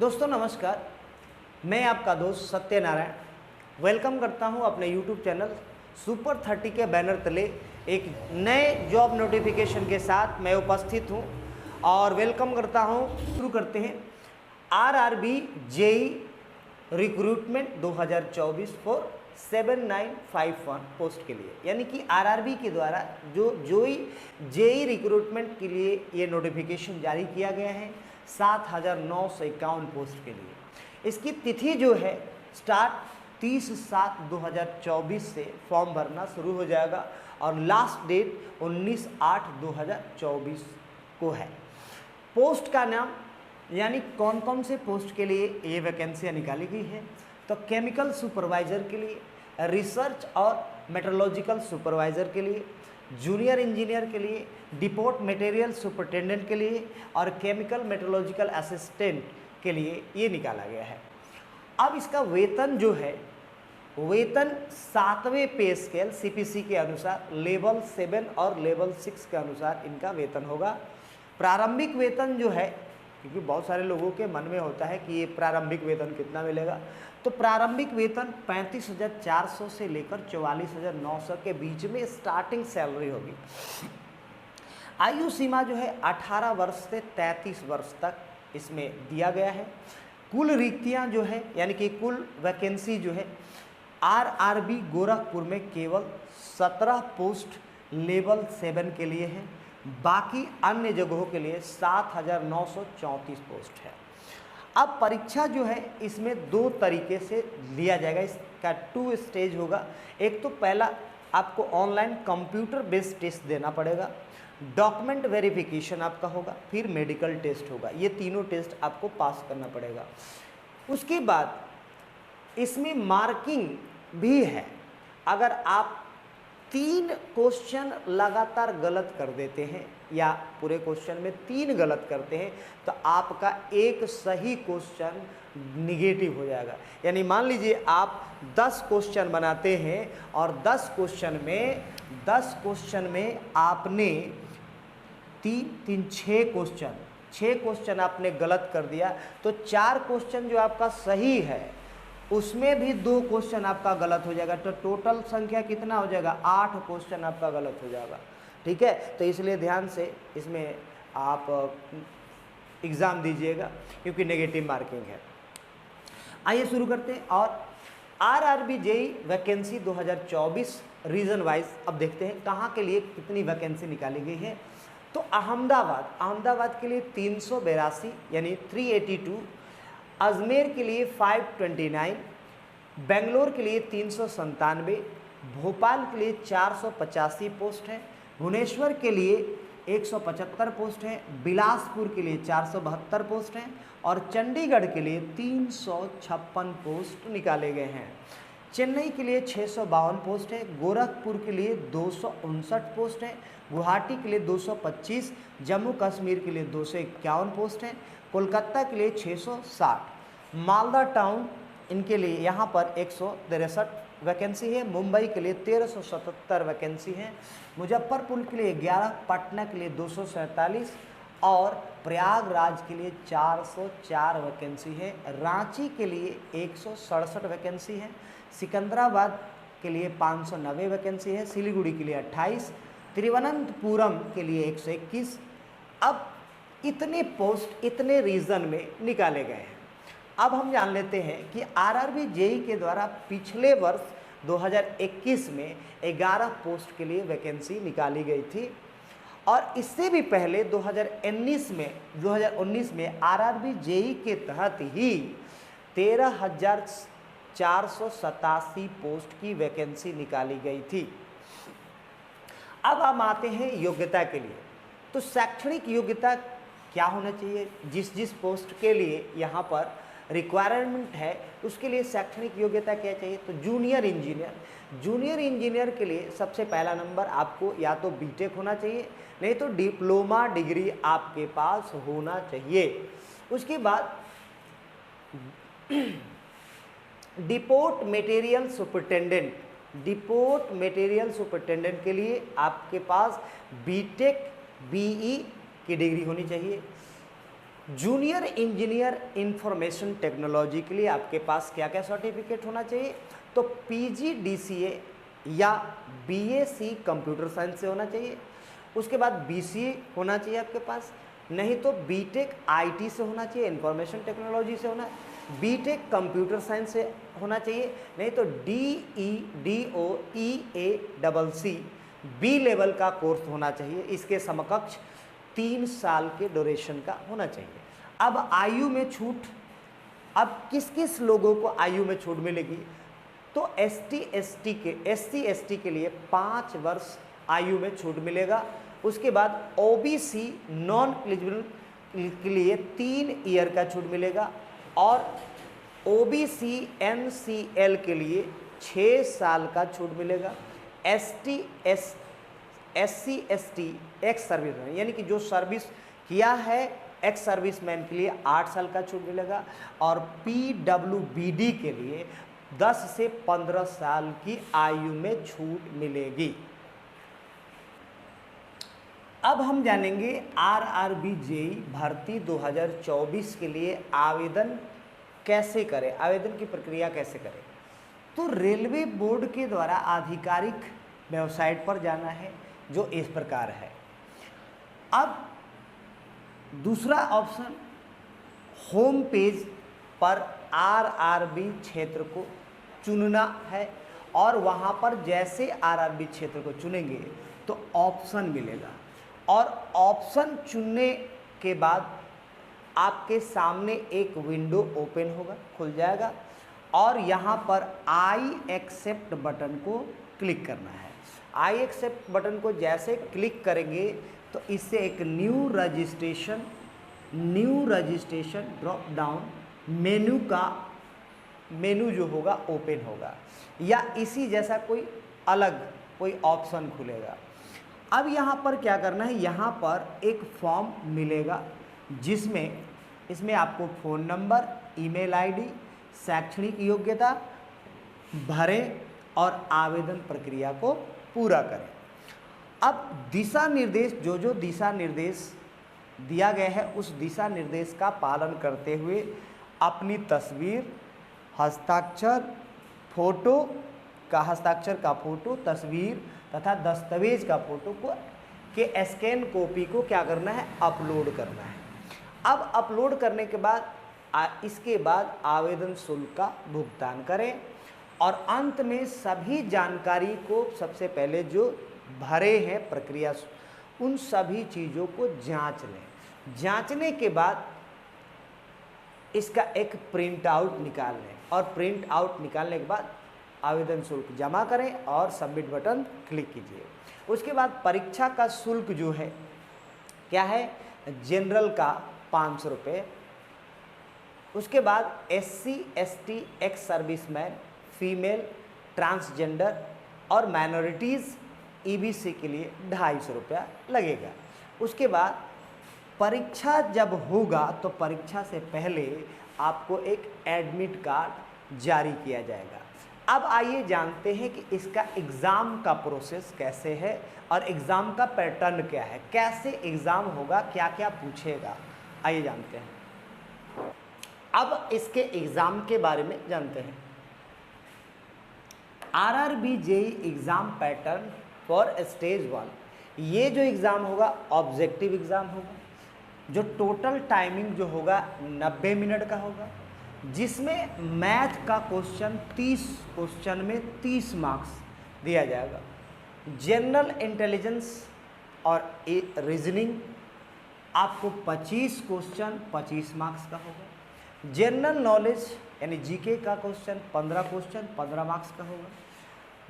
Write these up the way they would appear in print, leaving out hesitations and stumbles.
दोस्तों नमस्कार, मैं आपका दोस्त सत्यनारायण वेलकम करता हूं अपने YouTube चैनल सुपर 30 के बैनर तले एक नए जॉब नोटिफिकेशन के साथ मैं उपस्थित हूं और वेलकम करता हूं। शुरू करते हैं RRB JE recruitment 2024 for 7951 post के लिए, यानी कि RRB के द्वारा जो जेई रिक्रूटमेंट के लिए ये नोटिफिकेशन जारी किया गया है 7951 पोस्ट के लिए। इसकी तिथि जो है स्टार्ट 30/7/2024 से फॉर्म भरना शुरू हो जाएगा और लास्ट डेट 19/8/2024 को है। पोस्ट का नाम यानी कौन कौन से पोस्ट के लिए ये वैकेंसियाँ निकाली गई है, तो केमिकल सुपरवाइज़र के लिए, रिसर्च और मेट्रोलॉजिकल सुपरवाइज़र के लिए, जूनियर इंजीनियर के लिए, डिपोट मटेरियल सुपरिटेंडेंट के लिए और केमिकल मेट्रोलॉजिकल असिस्टेंट के लिए ये निकाला गया है। अब इसका वेतन जो है, वेतन 7वें पे स्केल CPC के अनुसार लेवल 7 और लेवल 6 के अनुसार इनका वेतन होगा। प्रारंभिक वेतन जो है, क्योंकि बहुत सारे लोगों के मन में होता है कि ये प्रारंभिक वेतन कितना मिलेगा, तो प्रारंभिक वेतन 35,400 से लेकर 44,900 के बीच में स्टार्टिंग सैलरी होगी। आयु सीमा जो है 18 वर्ष से 33 वर्ष तक इसमें दिया गया है। कुल रिक्तियां जो है, यानी कि कुल वैकेंसी जो है RRB गोरखपुर में केवल 17 पोस्ट लेवल 7 के लिए है, बाकी अन्य जगहों के लिए 7,934 पोस्ट है। अब परीक्षा जो है इसमें 2 तरीके से लिया जाएगा, इसका 2 स्टेज होगा। एक तो पहला आपको ऑनलाइन कंप्यूटर बेस्ड टेस्ट देना पड़ेगा, डॉक्यूमेंट वेरिफिकेशन आपका होगा, फिर मेडिकल टेस्ट होगा। ये तीनों टेस्ट आपको पास करना पड़ेगा। उसके बाद इसमें मार्किंग भी है। अगर आप 3 क्वेश्चन लगातार गलत कर देते हैं या पूरे क्वेश्चन में 3 गलत करते हैं तो आपका एक सही क्वेश्चन निगेटिव हो जाएगा। यानी मान लीजिए आप 10 क्वेश्चन बनाते हैं और 10 क्वेश्चन में आपने 6 क्वेश्चन आपने गलत कर दिया, तो 4 क्वेश्चन जो आपका सही है उसमें भी 2 क्वेश्चन आपका गलत हो जाएगा, तो टोटल संख्या कितना हो जाएगा, 8 क्वेश्चन आपका गलत हो जाएगा। ठीक है, तो इसलिए ध्यान से इसमें आप एग्ज़ाम दीजिएगा क्योंकि नेगेटिव मार्किंग है। आइए शुरू करते हैं और RRB JE vacancy 2024 region wise अब देखते हैं कहाँ के लिए कितनी वैकेंसी निकाली गई है। तो अहमदाबाद के लिए 382 यानी 382, अजमेर के लिए 529, बेंगलोर के लिए 397, भोपाल के लिए 485 पोस्ट है, भुवनेश्वर के लिए 175 पोस्ट है, बिलासपुर के लिए 472 पोस्ट हैं और चंडीगढ़ के लिए 356 पोस्ट निकाले गए हैं। चेन्नई के लिए 652 पोस्ट है, गोरखपुर के लिए 259 पोस्ट है, गुवाहाटी के लिए 225, जम्मू कश्मीर के लिए 251 पोस्ट है, कोलकाता के लिए 660, मालदा टाउन इनके लिए यहाँ पर 163 वैकेंसी है, मुंबई के लिए 1377 वैकेंसी है, मुजफ्फरपुर के लिए 11, पटना के लिए 247 और प्रयागराज के लिए 404 वैकेंसी है, रांची के लिए 167 वैकेंसी है, सिकंदराबाद के लिए 590 वैकेंसी है, सिलीगुड़ी के लिए 28, तिरुवनंतपुरम के लिए 121। अब इतने पोस्ट इतने रीजन में निकाले गए हैं। अब हम जान लेते हैं कि RRB जेई के द्वारा पिछले वर्ष 2021 में 11 पोस्ट के लिए वैकेंसी निकाली गई थी और इससे भी पहले 2019 में RRB जेई के तहत ही 13,487 पोस्ट की वैकेंसी निकाली गई थी। अब हम आते हैं योग्यता के लिए। तो शैक्षणिक योग्यता क्या होना चाहिए, जिस पोस्ट के लिए यहाँ पर रिक्वायरमेंट है उसके लिए शैक्षणिक योग्यता क्या चाहिए, तो जूनियर इंजीनियर के लिए सबसे पहला नंबर आपको या तो बीटेक होना चाहिए, नहीं तो डिप्लोमा डिग्री आपके पास होना चाहिए। उसके बाद डिपोट मटेरियल सुपरिटेंडेंट के लिए आपके पास बीटेक BE की डिग्री होनी चाहिए। जूनियर इंजीनियर इंफॉर्मेशन टेक्नोलॉजी के लिए आपके पास क्या क्या सर्टिफिकेट होना चाहिए, तो PGDCA या BSc कंप्यूटर साइंस से होना चाहिए, उसके बाद BCA होना चाहिए आपके पास, नहीं तो BTech IT से होना चाहिए, इंफॉर्मेशन टेक्नोलॉजी से होना, BTech कंप्यूटर साइंस से होना चाहिए, नहीं तो DEDOEACC B लेवल का कोर्स होना चाहिए, इसके समकक्ष 3 साल के ड्यूरेशन का होना चाहिए। अब आयु में छूट, अब किस किस लोगों को आयु में छूट मिलेगी, तो SC ST के लिए 5 वर्ष आयु में छूट मिलेगा। उसके बाद OBC नॉन एलिजिबल के लिए 3 ईयर का छूट मिलेगा और OBC NCL के लिए 6 साल का छूट मिलेगा। SC ST एक्स सर्विसमैन यानी कि जो सर्विस किया है एक्स सर्विसमैन के लिए 8 साल का छूट मिलेगा और PWBD के लिए 10 से 15 साल की आयु में छूट मिलेगी। अब हम जानेंगे RRB JEE भर्ती 2024 के लिए आवेदन कैसे करें, आवेदन की प्रक्रिया कैसे करें। तो रेलवे बोर्ड के द्वारा आधिकारिक वेबसाइट पर जाना है जो इस प्रकार है। अब दूसरा ऑप्शन, होम पेज पर RRB क्षेत्र को चुनना है और वहाँ पर जैसे RRB क्षेत्र को चुनेंगे तो ऑप्शन मिलेगा और ऑप्शन चुनने के बाद आपके सामने एक विंडो ओपन होगा, खुल जाएगा और यहाँ पर आई एक्सेप्ट बटन को क्लिक करना है। आई एक्सेप्ट बटन को जैसे क्लिक करेंगे तो इससे एक new registration drop down menu जो होगा ओपन होगा या इसी जैसा कोई ऑप्शन खुलेगा। अब यहाँ पर क्या करना है, यहाँ पर एक फॉर्म मिलेगा इसमें आपको फ़ोन नंबर, ईमेल आईडी, शैक्षणिक योग्यता भरें और आवेदन प्रक्रिया को पूरा करें। अब दिशा निर्देश जो दिशा निर्देश दिया गया है उस दिशा निर्देश का पालन करते हुए अपनी तस्वीर, हस्ताक्षर का फोटो, तस्वीर तथा दस्तावेज का फोटो के स्कैन कॉपी को क्या करना है, अपलोड करना है। अब अपलोड करने के बाद इसके बाद आवेदन शुल्क का भुगतान करें और अंत में सभी जानकारी को सबसे पहले जो भरे हैं प्रक्रिया उन सभी चीज़ों को जांच लें। जांचने के बाद इसका एक प्रिंट आउट निकाल लें और प्रिंट आउट निकालने के बाद आवेदन शुल्क जमा करें और सबमिट बटन क्लिक कीजिए। उसके बाद परीक्षा का शुल्क जो है क्या है, जनरल का 500 रुपये, उसके बाद SC ST ex serviceman, female, transgender और माइनॉरिटीज़ EBC के लिए 250 रुपया लगेगा। उसके बाद परीक्षा जब होगा तो परीक्षा से पहले आपको एक एडमिट कार्ड जारी किया जाएगा। अब आइए जानते हैं कि इसका एग्ज़ाम का प्रोसेस कैसे है और एग्ज़ाम का पैटर्न क्या है, कैसे एग्ज़ाम होगा, क्या क्या पूछेगा, आइए जानते हैं। अब इसके एग्ज़ाम के बारे में जानते हैं। RRB JEE exam pattern for stage 1, ये जो एग्ज़ाम होगा ऑब्जेक्टिव एग्ज़ाम होगा, जो टोटल टाइमिंग जो होगा 90 मिनट का होगा, जिसमें मैथ का क्वेश्चन 30 क्वेश्चन में 30 मार्क्स दिया जाएगा। जनरल इंटेलिजेंस और रीजनिंग आपको 25 क्वेश्चन 25 मार्क्स का होगा। जनरल नॉलेज यानी जीके का क्वेश्चन 15 क्वेश्चन 15 मार्क्स का होगा।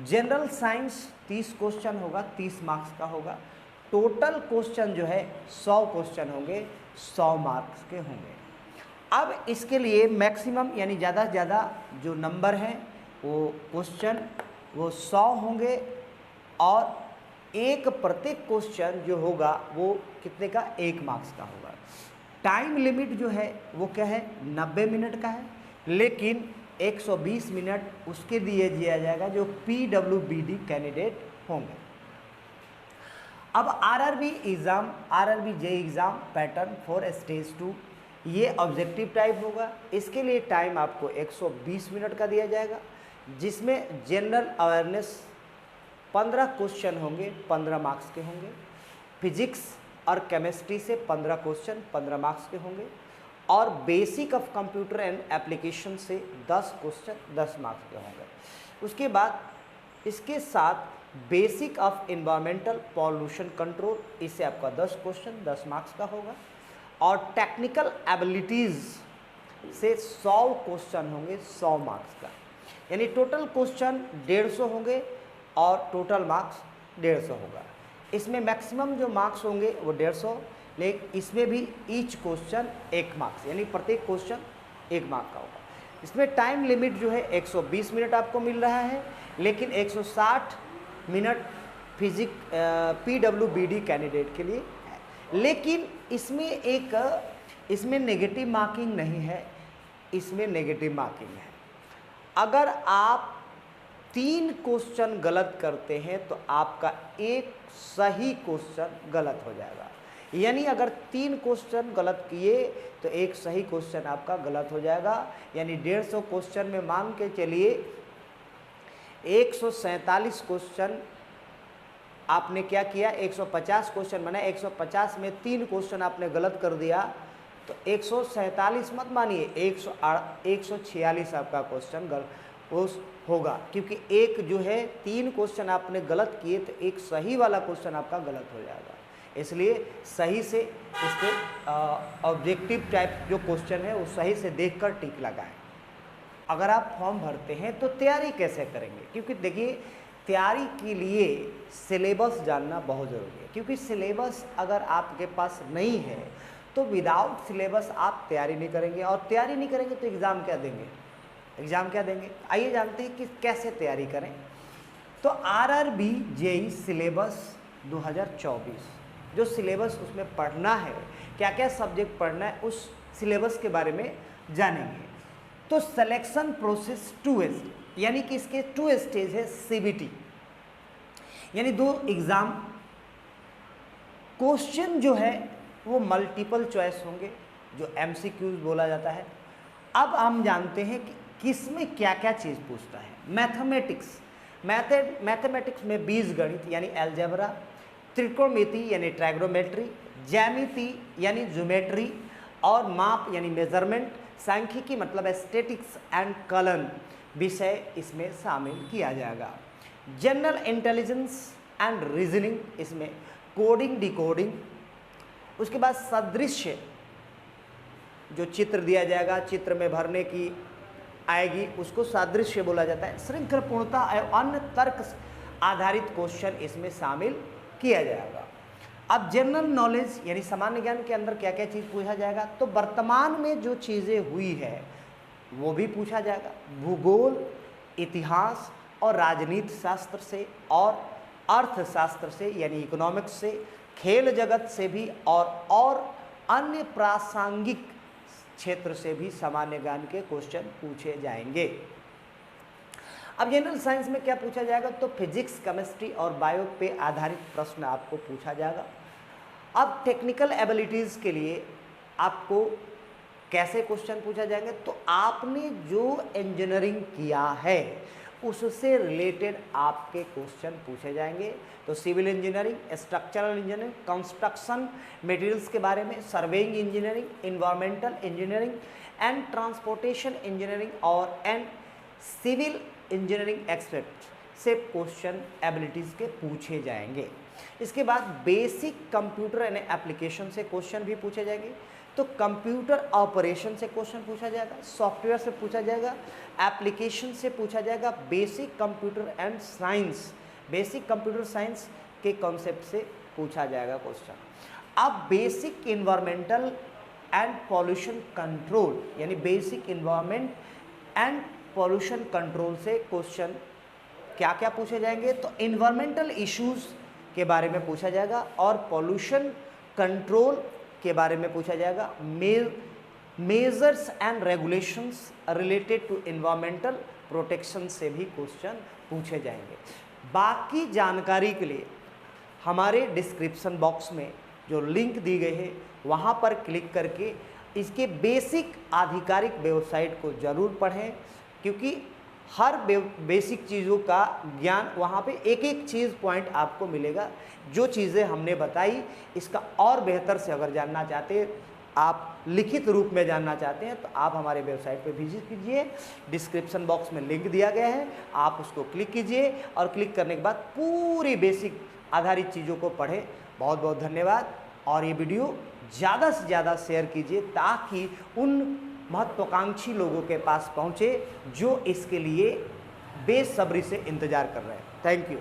जनरल साइंस 30 क्वेश्चन होगा 30 मार्क्स का होगा। टोटल क्वेश्चन जो है 100 क्वेश्चन होंगे 100 मार्क्स के होंगे। अब इसके लिए मैक्सिमम यानी ज़्यादा से ज़्यादा जो नंबर हैं वो क्वेश्चन वो 100 होंगे और प्रत्येक क्वेश्चन जो होगा वो कितने का, 1 मार्क्स का होगा। टाइम लिमिट जो है वो क्या है, 90 मिनट का है, लेकिन 120 मिनट उसके दिया जाएगा जो PWBD कैंडिडेट होंगे। अब RRB JEE exam pattern for stage 2, ये ऑब्जेक्टिव टाइप होगा। इसके लिए टाइम आपको 120 मिनट का दिया जाएगा, जिसमें जनरल अवेयरनेस 15 क्वेश्चन होंगे, 15 मार्क्स के होंगे। फिजिक्स और केमिस्ट्री से 15 क्वेश्चन 15 मार्क्स के होंगे, और basic of computer and application से 10 क्वेश्चन 10 मार्क्स के होंगे। उसके बाद इसके साथ basic of environmental pollution control, इससे आपका 10 क्वेश्चन 10 मार्क्स का होगा, और टेक्निकल एबिलिटीज़ से 100 क्वेश्चन होंगे 100 मार्क्स का, यानी टोटल क्वेश्चन 150 होंगे और टोटल मार्क्स 150 होगा। इसमें मैक्सिमम जो मार्क्स होंगे वो 150, लेकिन इसमें भी ईच क्वेश्चन 1 मार्क्स, यानी प्रत्येक क्वेश्चन 1 मार्क का होगा। इसमें टाइम लिमिट जो है 120 मिनट आपको मिल रहा है, लेकिन 160 मिनट PWBD कैंडिडेट के लिए है। लेकिन इसमें नेगेटिव मार्किंग नहीं है, इसमें नेगेटिव मार्किंग है। अगर आप 3 क्वेश्चन गलत करते हैं तो आपका एक सही क्वेश्चन गलत हो जाएगा, यानी अगर 3 क्वेश्चन गलत किए तो एक सही क्वेश्चन आपका गलत हो जाएगा। यानी 150 क्वेश्चन में मान के चलिए 147 क्वेश्चन आपने क्या किया, 150 क्वेश्चन बना, 150 में 3 क्वेश्चन आपने गलत कर दिया, तो 147 मत मानिए, 146 आपका क्वेश्चन गलत होगा, क्योंकि एक जो है 3 क्वेश्चन आपने गलत किए तो एक सही वाला क्वेश्चन आपका गलत हो जाएगा। इसलिए सही से इस पर ऑब्जेक्टिव टाइप जो क्वेश्चन है वो सही से देखकर टिक लगाएं। अगर आप फॉर्म भरते हैं तो तैयारी कैसे करेंगे, क्योंकि देखिए तैयारी के लिए सिलेबस जानना बहुत ज़रूरी है, क्योंकि सिलेबस अगर आपके पास नहीं है तो विदाउट सिलेबस आप तैयारी नहीं करेंगे, और तैयारी नहीं करेंगे तो एग्ज़ाम क्या देंगे, एग्ज़ाम क्या देंगे। आइए जानते हैं कि कैसे तैयारी करें। तो RRB JEE सिलेबस 2024 जो सिलेबस उसमें पढ़ना है, क्या क्या सब्जेक्ट पढ़ना है, उस सिलेबस के बारे में जानेंगे। तो सिलेक्शन प्रोसेस 2 यानी कि इसके 2 स्टेज है। CBT यानी 2 एग्ज़ाम, क्वेश्चन जो है वो मल्टीपल चॉइस होंगे, जो MCQs बोला जाता है। अब हम जानते हैं कि किसमें क्या क्या चीज़ पूछता है। मैथमेटिक्स में बीजगणित यानी अलजेब्रा, त्रिकोणमिति यानी ट्राइगोनोमेट्री, ज्यामिति यानी ज्योमेट्री, और माप यानी मेजरमेंट, सांख्यिकी मतलब स्टैटिक्स एंड कलन विषय इसमें शामिल किया जाएगा। जनरल इंटेलिजेंस एंड रीजनिंग, इसमें कोडिंग डिकोडिंग। उसके बाद सदृश्य, जो चित्र दिया जाएगा चित्र में भरने की आएगी उसको सादृश्य बोला जाता है। श्रृंखलापूर्णता एवं अन्य तर्क आधारित क्वेश्चन इसमें शामिल किया जाएगा। अब जनरल नॉलेज यानी सामान्य ज्ञान के अंदर क्या क्या चीज़ पूछा जाएगा, तो वर्तमान में जो चीज़ें हुई है वो भी पूछा जाएगा। भूगोल, इतिहास और राजनीति शास्त्र से, और अर्थशास्त्र से यानी इकोनॉमिक्स से, खेल जगत से भी, और अन्य प्रासंगिक क्षेत्र से भी सामान्य ज्ञान के क्वेश्चन पूछे जाएंगे। अब जनरल साइंस में क्या पूछा जाएगा, तो फिजिक्स, केमिस्ट्री और बायो पे आधारित प्रश्न आपको पूछा जाएगा। अब टेक्निकल एबिलिटीज़ के लिए आपको कैसे क्वेश्चन पूछा जाएंगे, तो आपने जो इंजीनियरिंग किया है उससे रिलेटेड आपके क्वेश्चन पूछे जाएंगे। तो civil engineering, structural engineering, construction materials के बारे में, surveying engineering, environmental engineering and transportation engineering और सिविल इंजीनियरिंग एक्सपर्ट से क्वेश्चन एबिलिटीज़ के पूछे जाएंगे। इसके बाद बेसिक कंप्यूटर एंड एप्लीकेशन से क्वेश्चन भी पूछे जाएंगे। तो कंप्यूटर ऑपरेशन से क्वेश्चन पूछा जाएगा, सॉफ्टवेयर से पूछा जाएगा, एप्लीकेशन से पूछा जाएगा, basic computer and science, basic computer science के कॉन्सेप्ट से पूछा जाएगा क्वेश्चन। अब basic environmental and pollution control यानी basic environment and pollution control से क्वेश्चन क्या क्या पूछे जाएंगे, तो इन्वायरमेंटल इश्यूज के बारे में पूछा जाएगा और पॉल्यूशन कंट्रोल के बारे में पूछा जाएगा। Measures and regulations related to environmental protection से भी क्वेश्चन पूछे जाएंगे। बाकी जानकारी के लिए हमारे डिस्क्रिप्शन बॉक्स में जो लिंक दी गई है वहाँ पर क्लिक करके इसके बेसिक आधिकारिक वेबसाइट को ज़रूर पढ़ें, क्योंकि हर बेसिक चीज़ों का ज्ञान वहाँ पे एक एक चीज़ पॉइंट आपको मिलेगा। जो चीज़ें हमने बताई इसका और बेहतर से अगर जानना चाहते हैं, आप लिखित रूप में जानना चाहते हैं, तो आप हमारे वेबसाइट पे विजिट कीजिए। डिस्क्रिप्शन बॉक्स में लिंक दिया गया है, आप उसको क्लिक कीजिए और क्लिक करने के बाद पूरी बेसिक आधारित चीज़ों को पढ़ें। बहुत बहुत धन्यवाद। और ये वीडियो ज़्यादा से ज़्यादा शेयर कीजिए ताकि उन महत्वाकांक्षी लोगों के पास पहुँचे जो इसके लिए बेसब्री से इंतज़ार कर रहे हैं। Thank you.